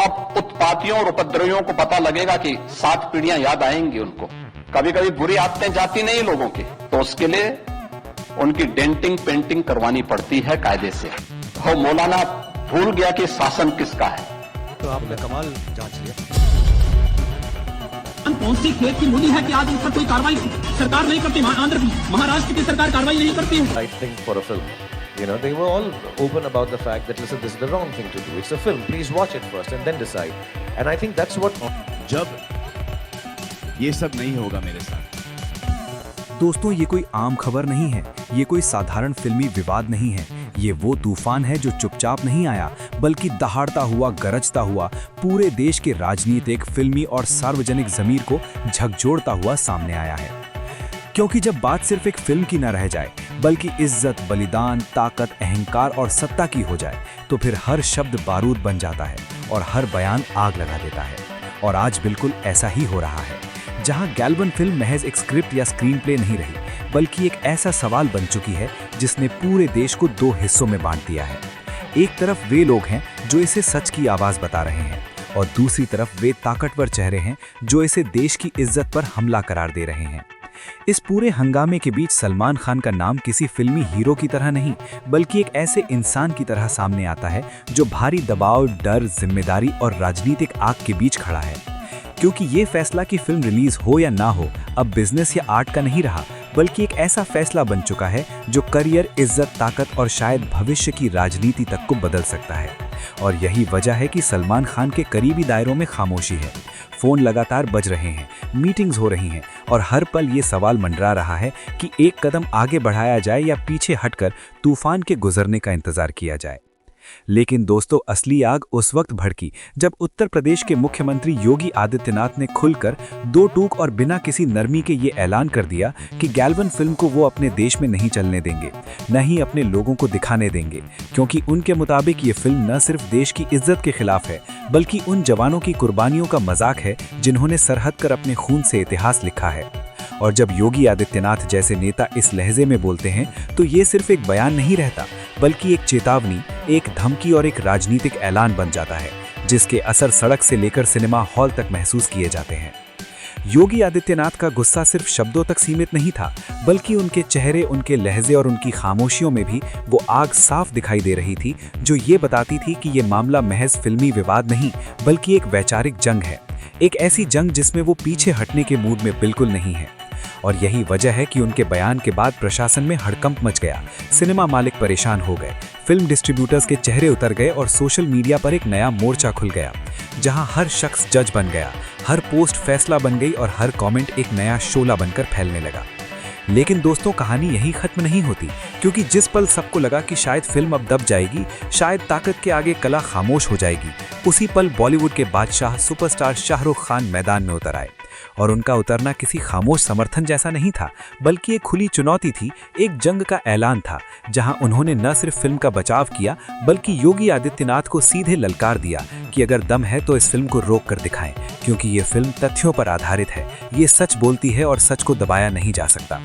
अब उत्पातियों और उपद्रवियों को पता लगेगा कि 7 पीढ़ियां याद आएंगी उनको। कभी कभी बुरी आदतें जाती नहीं लोगों की, तो उसके लिए उनकी डेंटिंग पेंटिंग करवानी पड़ती है कायदे से। वो मौलाना भूल गया कि शासन किसका है। तो आपने कमाल जांच लिया। कौन सी खेत की मूली है कि आज उन पर कोई कार्रवाई सरकार नहीं करती? आंध्र महाराष्ट्र की सरकार कार्रवाई नहीं करती है। I think for a film, you know, they were all open about the fact that listen, this is the wrong thing to do. It's a film. Please watch it first and then decide. And I think that's what. जब ये सब नहीं होगा मेरे साथ। दोस्तों, ये कोई आम खबर नहीं है, ये कोई साधारण फिल्मी विवाद नहीं है। ये वो तूफान है जो चुपचाप नहीं आया, बल्कि दहाड़ता हुआ, गरजता हुआ पूरे देश के राजनीतिक, फिल्मी और सार्वजनिक ज़मीर को झकझोरता हुआ सामने आया है। क्योंकि जब बात सिर्फ एक फिल्म की न रह जाए, बल्कि इज्जत, बलिदान, ताकत, अहंकार और सत्ता की हो जाए, तो फिर हर शब्द बारूद बन जाता है और हर बयान आग लगा देता है। और आज बिल्कुल ऐसा ही हो रहा है, जहां गैल्वन फिल्म महज एक स्क्रिप्ट या स्क्रीन प्ले नहीं रही, बल्कि एक ऐसा सवाल बन चुकी है जिसने पूरे देश को 2 हिस्सों में बांट दिया है। एक तरफ वे लोग हैं जो इसे सच की आवाज बता रहे हैं, और दूसरी तरफ वे ताकतवर चेहरे हैं जो इसे देश की इज्जत पर हमला करार दे रहे हैं। इस पूरे हंगामे के बीच सलमान खान का नाम किसी फिल्मी हीरो की तरह नहीं, बल्कि एक ऐसे इंसान की तरह सामने आता है जो भारी दबाव, डर, जिम्मेदारी और राजनीतिक आग के बीच खड़ा है। क्योंकि ये फैसला कि फिल्म रिलीज हो या ना हो अब बिजनेस या आर्ट का नहीं रहा, बल्कि एक ऐसा फैसला बन चुका है जो करियर, इज्जत, ताकत और शायद भविष्य की राजनीति तक को बदल सकता है। और यही वजह है कि सलमान खान के करीबी दायरों में खामोशी है। फोन लगातार बज रहे हैं, मीटिंग्स हो रही हैं और हर पल ये सवाल मंडरा रहा है कि एक कदम आगे बढ़ाया जाए या पीछे हटकर तूफान के गुजरने का इंतजार किया जाए। लेकिन दोस्तों, असली आग उस वक्त भड़की जब उत्तर प्रदेश के मुख्यमंत्री योगी आदित्यनाथ ने खुलकर 2 टूक और बिना किसी नरमी के ये ऐलान कर दिया कि गैल्वन फिल्म को वो अपने देश में नहीं चलने देंगे, न ही अपने लोगों को दिखाने देंगे, क्योंकि उनके मुताबिक ये फिल्म न सिर्फ देश की इज्जत के खिलाफ है, बल्कि उन जवानों की कुर्बानियों का मजाक है जिन्होंने सरहद कर अपने खून से इतिहास लिखा है। और जब योगी आदित्यनाथ जैसे नेता इस लहजे में बोलते हैं, तो ये सिर्फ एक बयान नहीं रहता, बल्कि एक चेतावनी, एक धमकी और एक राजनीतिक ऐलान बन जाता है, जिसके असर सड़क से लेकर सिनेमा हॉल तक महसूस किए जाते हैं। योगी आदित्यनाथ का गुस्सा सिर्फ शब्दों तक सीमित नहीं था, बल्कि उनके चेहरे, उनके लहजे और उनकी खामोशियों में भी वो आग साफ दिखाई दे रही थी, जो ये बताती थी कि ये मामला महज फिल्मी विवाद नहीं, बल्कि एक वैचारिक जंग है। एक ऐसी जंग जिसमें वो पीछे हटने के मूड में बिल्कुल नहीं है। और यही वजह है कि उनके बयान के बाद प्रशासन में हड़कंप मच गया, सिनेमा मालिक परेशान हो गए, फिल्म डिस्ट्रीब्यूटर्स के चेहरे उतर गए और सोशल मीडिया पर एक नया मोर्चा खुल गया, जहां हर शख्स जज बन गया, हर पोस्ट फैसला बन गई और हर कमेंट एक नया शोला बनकर फैलने लगा। लेकिन दोस्तों, कहानी यही खत्म नहीं होती, क्योंकि जिस पल सबको लगा कि शायद फिल्म अब दब जाएगी, शायद ताकत के आगे कला खामोश हो जाएगी, उसी पल बॉलीवुड के बादशाह सुपरस्टार शाहरुख खान मैदान में उतर आए। और उनका उतरना किसी खामोश समर्थन जैसा नहीं था, बल्कि एक खुली चुनौती थी, एक जंग का ऐलान था, जहां उन्होंने न सिर्फ फिल्म का बचाव किया, बल्कि योगी आदित्यनाथ को सीधे ललकार दिया कि अगर दम है तो इस फिल्म को रोक कर दिखाएं, क्योंकि ये फिल्म तथ्यों पर आधारित है, ये सच बोलती है और सच को दबाया नहीं जा सकता।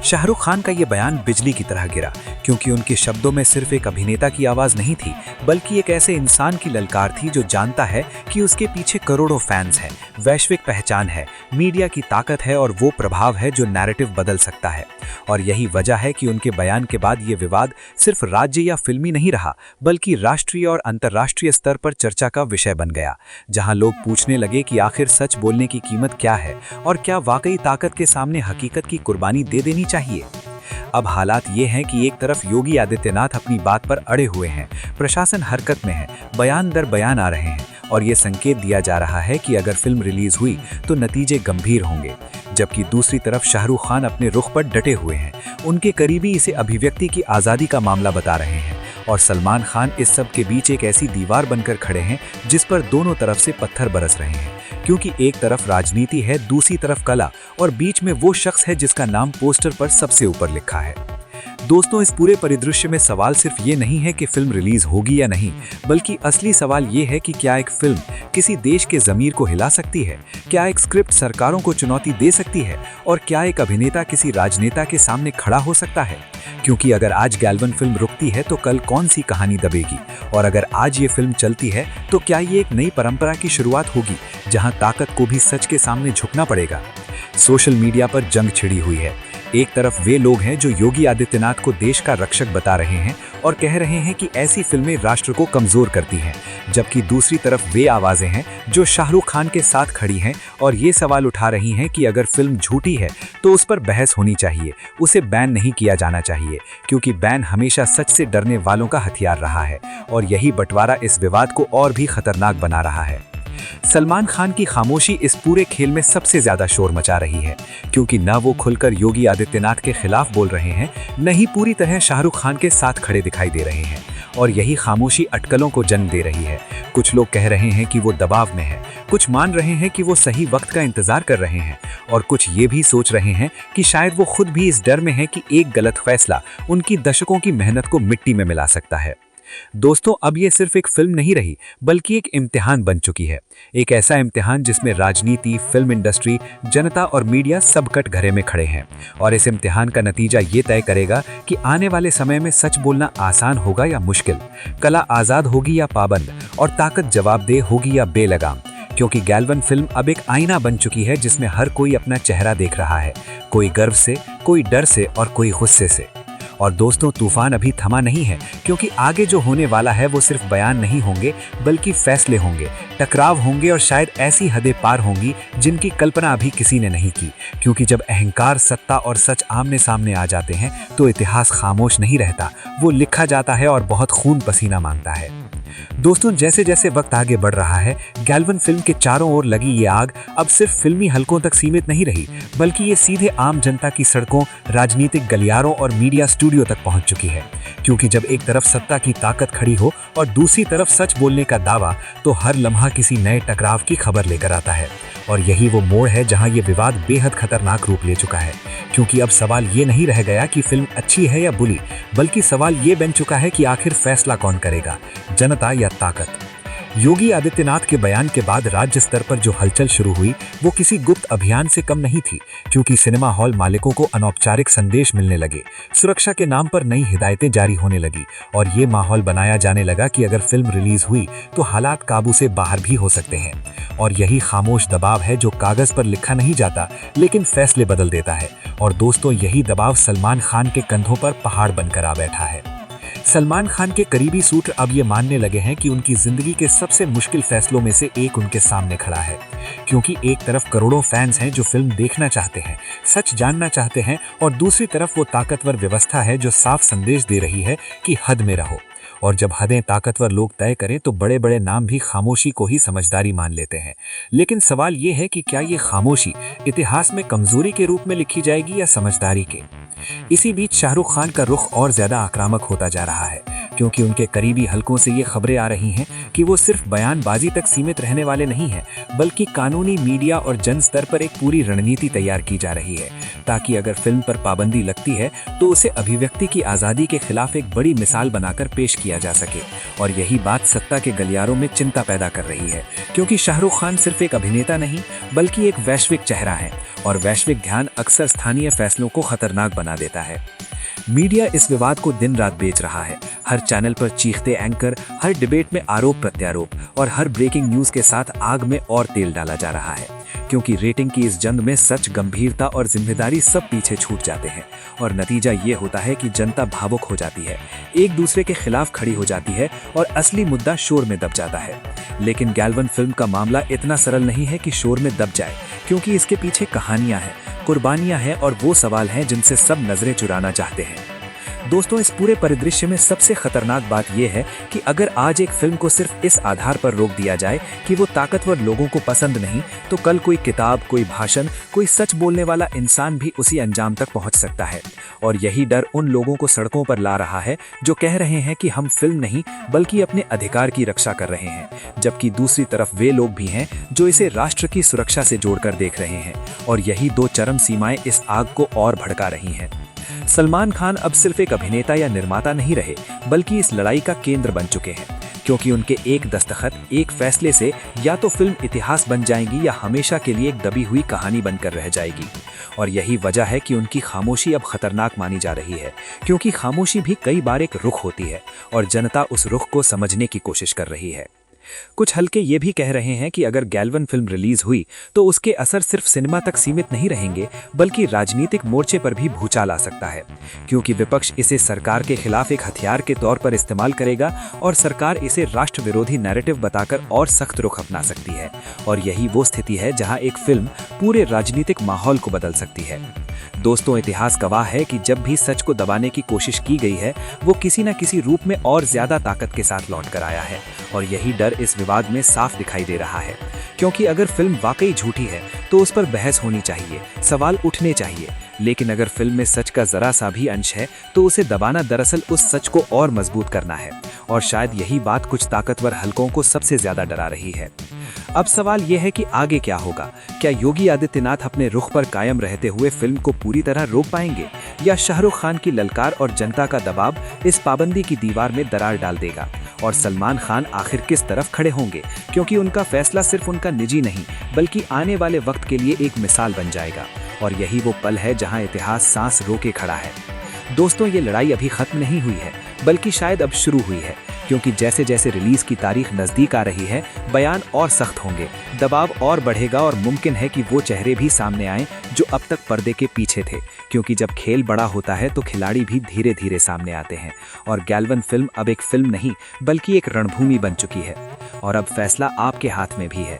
शाहरुख खान का ये बयान बिजली की तरह गिरा, क्योंकि उनके शब्दों में सिर्फ एक अभिनेता की आवाज नहीं थी, बल्कि एक ऐसे इंसान की ललकार थी जो जानता है कि उसके पीछे करोड़ों फैंस हैं, वैश्विक पहचान है, मीडिया की ताकत है और वो प्रभाव है जो नैरेटिव बदल सकता है। और यही वजह है कि उनके बयान के बाद ये विवाद सिर्फ राज्य या फिल्मी नहीं रहा, बल्कि राष्ट्रीय और अंतर्राष्ट्रीय स्तर पर चर्चा का विषय बन गया, जहां लोग पूछने लगे कि आखिर सच बोलने की कीमत क्या है और क्या वाकई ताकत के सामने हकीकत की कुर्बानी दे देनी चाहिए। अब हालात ये हैं कि एक तरफ योगी आदित्यनाथ अपनी बात पर अड़े हुए हैं, प्रशासन हरकत में है, बयान दर बयान आ रहे हैं और ये संकेत दिया जा रहा है कि अगर फिल्म रिलीज हुई तो नतीजे गंभीर होंगे। जबकि दूसरी तरफ शाहरुख खान अपने रुख पर डटे हुए हैं, उनके करीबी इसे अभिव्यक्ति की आज़ादी का मामला बता रहे हैं और सलमान खान इस सब के बीच एक ऐसी दीवार बनकर खड़े हैं जिस पर दोनों तरफ से पत्थर बरस रहे हैं, क्योंकि एक तरफ राजनीति है, दूसरी तरफ कला और बीच में वो शख्स है जिसका नाम पोस्टर पर सबसे ऊपर लिखा है। दोस्तों, इस पूरे परिदृश्य में सवाल सिर्फ ये नहीं है कि फिल्म रिलीज होगी या नहीं, बल्कि असली सवाल ये है कि क्या एक फिल्म किसी देश के ज़मीर को हिला सकती है, क्या एक स्क्रिप्ट सरकारों को चुनौती दे सकती है, और क्या एक अभिनेता किसी राजनेता के सामने खड़ा हो सकता है। क्योंकि अगर आज गैल्वन फिल्म रुकती है तो कल कौन सी कहानी दबेगी, और अगर आज ये फिल्म चलती है तो क्या ये एक नई परंपरा की शुरुआत होगी जहां ताकत को भी सच के सामने झुकना पड़ेगा। सोशल मीडिया पर जंग छिड़ी हुई है। एक तरफ वे लोग हैं जो योगी आदित्यनाथ को देश का रक्षक बता रहे हैं और कह रहे हैं कि ऐसी फिल्में राष्ट्र को कमजोर करती हैं, जबकि दूसरी तरफ वे आवाजें हैं जो शाहरुख खान के साथ खड़ी हैं और ये सवाल उठा रही हैं कि अगर फिल्म झूठी है तो उस पर बहस होनी चाहिए, उसे बैन नहीं किया जाना चाहिए, क्योंकि बैन हमेशा सच से डरने वालों का हथियार रहा है। और यही बंटवारा इस विवाद को और भी खतरनाक बना रहा है। सलमान खान की खामोशी इस पूरे खेल में सबसे ज्यादा शोर मचा रही है, क्योंकि न वो खुलकर योगी आदित्यनाथ के खिलाफ बोल रहे हैं, न ही पूरी तरह शाहरुख खान के साथ खड़े दिखाई दे रहे हैं। और यही खामोशी अटकलों को जन्म दे रही है। कुछ लोग कह रहे हैं कि वो दबाव में है, कुछ मान रहे हैं कि वो सही वक्त का इंतजार कर रहे हैं, और कुछ ये भी सोच रहे हैं कि शायद वो खुद भी इस डर में है कि एक गलत फैसला उनकी दशकों की मेहनत को मिट्टी में मिला सकता है। दोस्तों, अब ये सिर्फ एक फिल्म नहीं रही, बल्कि एक इम्तिहान बन चुकी है। एक ऐसा इम्तिहान जिसमें राजनीति, फिल्म इंडस्ट्री, जनता और मीडिया सब कटघरे में खड़े हैं। और इस इम्तिहान का नतीजा ये तय करेगा कि आने वाले समय में सच बोलना आसान होगा या मुश्किल, कला आज़ाद होगी या पाबंद, और ताकत जवाबदेह होगी या बेलगाम। क्योंकि गैल्वन फिल्म अब एक आईना बन चुकी है जिसमें हर कोई अपना चेहरा देख रहा है, कोई गर्व से, कोई डर से और कोई गुस्से से। और दोस्तों, तूफान अभी थमा नहीं है, क्योंकि आगे जो होने वाला है वो सिर्फ बयान नहीं होंगे, बल्कि फैसले होंगे, टकराव होंगे और शायद ऐसी हदें पार होंगी जिनकी कल्पना अभी किसी ने नहीं की। क्योंकि जब अहंकार, सत्ता और सच आमने सामने आ जाते हैं तो इतिहास खामोश नहीं रहता, वो लिखा जाता है और बहुत खून पसीना मांगता है। दोस्तों, जैसे जैसे वक्त आगे बढ़ रहा है, गैल्वन फिल्म के चारों ओर लगी ये आग अब सिर्फ फिल्मी हलकों तक सीमित नहीं रही, बल्कि ये सीधे आम जनता की सड़कों, राजनीतिक गलियारों और मीडिया स्टूडियो तक पहुंच चुकी है। क्योंकि जब एक तरफ सत्ता की ताकत खड़ी हो और दूसरी तरफ सच बोलने का दावा, तो हर लम्हा किसी नए टकराव की खबर लेकर आता है। और यही वो मोड़ है जहां ये विवाद बेहद खतरनाक रूप ले चुका है। क्योंकि अब सवाल ये नहीं रह गया कि फिल्म अच्छी है या बुरी, बल्कि सवाल ये बन चुका है कि आखिर फैसला कौन करेगा, जनता या ताकत। योगी आदित्यनाथ के बयान के बाद राज्य स्तर पर जो हलचल शुरू हुई वो किसी गुप्त अभियान से कम नहीं थी, क्योंकि सिनेमा हॉल मालिकों को अनौपचारिक संदेश मिलने लगे, सुरक्षा के नाम पर नई हिदायतें जारी होने लगी, और ये माहौल बनाया जाने लगा कि अगर फिल्म रिलीज हुई तो हालात काबू से बाहर भी हो सकते हैं। और यही खामोश दबाव है जो कागज पर लिखा नहीं जाता, लेकिन फैसले बदल देता है। और दोस्तों, यही दबाव सलमान खान के कंधों पर पहाड़ बनकर आ बैठा है। सलमान खान के करीबी सूत्र अब ये मानने लगे हैं कि उनकी जिंदगी के सबसे मुश्किल फैसलों में से एक उनके सामने खड़ा है। क्योंकि एक तरफ करोड़ों फैंस हैं जो फिल्म देखना चाहते हैं, सच जानना चाहते हैं, और दूसरी तरफ वो ताकतवर व्यवस्था है जो साफ संदेश दे रही है कि हद में रहो। और जब हदें ताकतवर लोग तय करें तो बड़े बड़े नाम भी खामोशी को ही समझदारी मान लेते हैं। लेकिन सवाल ये है कि क्या ये खामोशी इतिहास में कमजोरी के रूप में लिखी जाएगी या समझदारी के। इसी बीच शाहरुख खान का रुख और ज्यादा आक्रामक होता जा रहा है, क्योंकि उनके करीबी हलकों से ये खबरें आ रही हैं कि वो सिर्फ बयानबाजी तक सीमित रहने वाले नहीं हैं, बल्कि कानूनी, मीडिया और जन स्तर पर एक पूरी रणनीति तैयार की जा रही है, ताकि अगर फिल्म पर पाबंदी लगती है तो उसे अभिव्यक्ति की आज़ादी के खिलाफ एक बड़ी मिसाल बनाकर पेश किया जा सके। और यही बात सत्ता के गलियारों में चिंता पैदा कर रही है, क्योंकि शाहरुख खान सिर्फ एक अभिनेता नहीं, बल्कि एक वैश्विक चेहरा है, और वैश्विक ध्यान अक्सर स्थानीय फैसलों को खतरनाक बना देता है। मीडिया इस विवाद को दिन रात बेच रहा है। हर चैनल पर चीखते एंकर, हर डिबेट में आरोप प्रत्यारोप, और हर ब्रेकिंग न्यूज के साथ आग में और तेल डाला जा रहा है। क्योंकि रेटिंग की इस जंग में सच, गंभीरता और जिम्मेदारी सब पीछे छूट जाते हैं, और नतीजा ये होता है कि जनता भावुक हो जाती है, एक दूसरे के खिलाफ खड़ी हो जाती है, और असली मुद्दा शोर में दब जाता है। लेकिन गैल्वन फिल्म का मामला इतना सरल नहीं है कि शोर में दब जाए, क्योंकि इसके पीछे कहानियां हैं, कुर्बानियां हैं, और वो सवाल हैं जिनसे सब नजरें चुराना चाहते हैं। दोस्तों, इस पूरे परिदृश्य में सबसे खतरनाक बात यह है कि अगर आज एक फिल्म को सिर्फ इस आधार पर रोक दिया जाए कि वो ताकतवर लोगों को पसंद नहीं, तो कल कोई किताब, कोई भाषण, कोई सच बोलने वाला इंसान भी उसी अंजाम तक पहुंच सकता है। और यही डर उन लोगों को सड़कों पर ला रहा है जो कह रहे हैं कि हम फिल्म नहीं बल्कि अपने अधिकार की रक्षा कर रहे हैं, जबकि दूसरी तरफ वे लोग भी हैं जो इसे राष्ट्र की सुरक्षा से जोड़कर देख रहे हैं। और यही दो चरम सीमाएं इस आग को और भड़का रही हैं। सलमान खान अब सिर्फ एक अभिनेता या निर्माता नहीं रहे, बल्कि इस लड़ाई का केंद्र बन चुके हैं, क्योंकि उनके एक दस्तखत, एक फैसले से या तो फिल्म इतिहास बन जाएगी या हमेशा के लिए एक दबी हुई कहानी बनकर रह जाएगी। और यही वजह है कि उनकी खामोशी अब खतरनाक मानी जा रही है, क्योंकि खामोशी भी कई बार एक रुख होती है और जनता उस रुख को समझने की कोशिश कर रही है। कुछ हल्के ये भी कह रहे हैं कि अगर गैल्वन फिल्म रिलीज हुई तो उसके असर सिर्फ सिनेमा तक सीमित नहीं रहेंगे, बल्कि राजनीतिक मोर्चे पर भी भूचाल आ सकता है, क्योंकि विपक्ष इसे सरकार के खिलाफ एक हथियार के तौर पर इस्तेमाल करेगा और सरकार इसे राष्ट्र विरोधी नैरेटिव बताकर और सख्त रुख अपना सकती है। और यही वो स्थिति है जहां एक फिल्म पूरे राजनीतिक माहौल को बदल सकती है। दोस्तों, इतिहास गवाह है कि जब भी सच को दबाने की कोशिश की गई है, वो किसी न किसी रूप में और ज्यादा ताकत के साथ लौट कर आया है। और यही डर इस विवाद में साफ दिखाई दे रहा है, क्योंकि अगर फिल्म वाकई झूठी है तो उस पर बहस होनी चाहिए, सवाल उठने चाहिए, लेकिन अगर फिल्म में सच का जरा सा भी अंश है तो उसे दबाना दरअसल उस सच को और मजबूत करना है। और शायद यही बात कुछ ताकतवर हलकों को सबसे ज्यादा डरा रही है। अब सवाल यह है कि आगे क्या होगा? क्या योगी आदित्यनाथ अपने रुख पर कायम रहते हुए फिल्म को पूरी तरह रोक पाएंगे, या शाहरुख खान की ललकार और जनता का दबाव इस पाबंदी की दीवार में दरार डाल देगा? और सलमान खान आखिर किस तरफ खड़े होंगे, क्योंकि उनका फैसला सिर्फ उनका निजी नहीं बल्कि आने वाले वक्त के लिए एक मिसाल बन जाएगा। और यही वो पल है जहां इतिहास सांस रोके खड़ा है। दोस्तों, ये लड़ाई अभी खत्म नहीं हुई है, बल्कि शायद अब शुरू हुई है, क्योंकि जैसे जैसे रिलीज की तारीख नजदीक आ रही है, बयान और सख्त होंगे, दबाव और बढ़ेगा और मुमकिन है कि वो चेहरे भी सामने आएं जो अब तक पर्दे के पीछे थे, क्योंकि जब खेल बड़ा होता है तो खिलाड़ी भी धीरे धीरे सामने आते हैं। और गैल्वन फिल्म अब एक फिल्म नहीं बल्कि एक रणभूमि बन चुकी है, और अब फैसला आपके हाथ में भी है